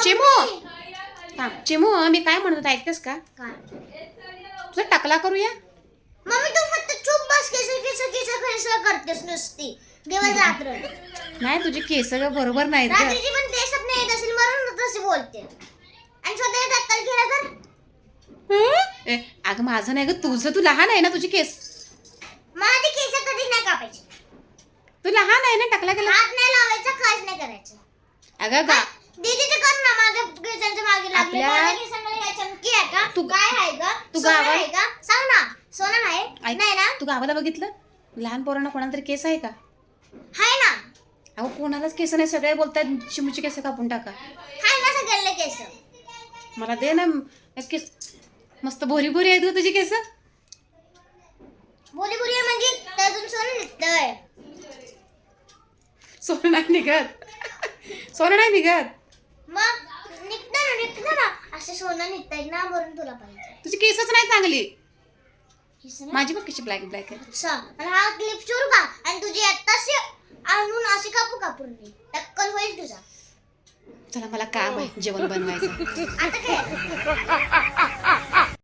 चिमू चिमू मी काय म्हणत होते ऐकतेस का? काय तुझा टकला करूया. मम्मी तू फक्त चुप बस. केस केस केस केस करतेस नुसती दिवस रात्र. नाही तुझी केस ग बरोबर नाहीत ग. रात्रीची पण ते स्वप्न येत असेल म्हणून तशी बोलते. आणि स्वतः दत्तल केला तर अगं माझं नाही ग तुझं. तू लहान आहे ना तुझी केस. माझी केस कधी नाही कापायची. तू लहान आहे ना टकला केला. हात नाही लावायचा खास नाही करायचं. अगं गा दीदीचं कर ना माझ्या केसांच्या मागे लागले. आपल्या- माझ्या केसांमध्ये काय चमकी आहे का? तू- काय आहे का? तू सोनं गावात- आहे का? सांग ना. सोनं आहे नाही ना? तू गावाला बघितलं लहान पोरांना कोणाला तरी केस आहे का? हाय ना. अहो कोणालाच केस नाही. सगळे बोलतात चिमूची केस कापून टाका. हाय ना सगळ्यांना केस. मला दे ना केस. मस्त भोरी भोरी आहेत ग तुझी केस. बोली बोली म्हणजे त्यातून सोनं निघतंय. सोनं नाही निघत. सोनं नाही निघत. मग निघतं ना असे सोनं निघतंय ना म्हणून तुला पाहिजे. तुझी केसच नाही चांगली. केस ना? माझी बघ कशी ब्लॅक ब्लॅक आहे. अच्छा आणि हा क्लिप चोरू का? आणि तुझी आत्ताशी आणून अशी कापून दे. टक्कल होईल तुझा. चला मला काम आहे जेवण बनवायचं. आता काय